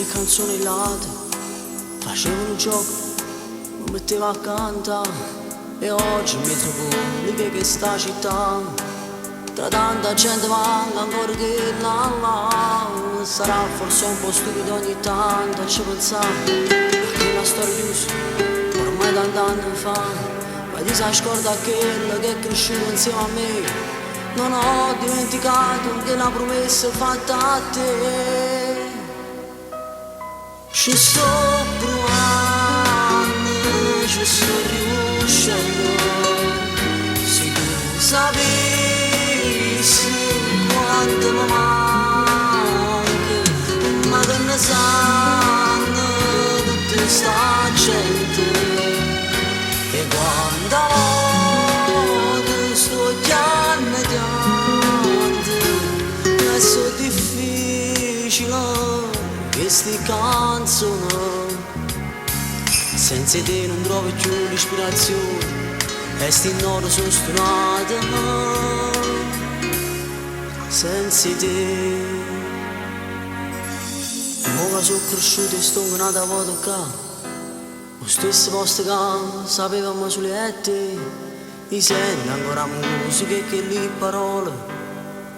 che canzoni late, facevo un gioco, mi mettevo a cantare. E oggi mi trovo lì che sta città, tra tanta gente manca ancora che là. Sarà forse un po' stupido ogni tanto a ci pensare a che la storia chiusa ormai tant'anni fa. Ma ti sai scordare quello che è cresciuto insieme a me. Non ho dimenticato che la promessa è fatta a te. Ci sto provando, ci sto riuscendo. Se tu sapessi quanto mi manca, ma che ne sanno tutta sta gente. E quanta volta sto chiamando, è so difficile queste canzoni. Senza te non trovo più l'ispirazione e sti note sono stonate. Senza te ora sono cresciuto e sto nata a toccare lo stesso posto che sapevamo sulle te. Mi sento ancora musica e che le parole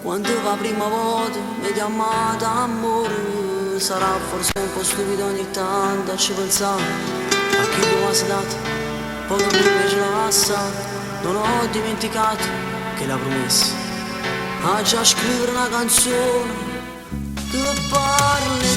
quando la prima volta mi chiamata amore. Sarà forse un po' stupido ogni tanto a ci pensare a chi tu mi sei dato, poco prima ce l'ho passato. Non ho dimenticato che la promessa a già scrivere una canzone che parli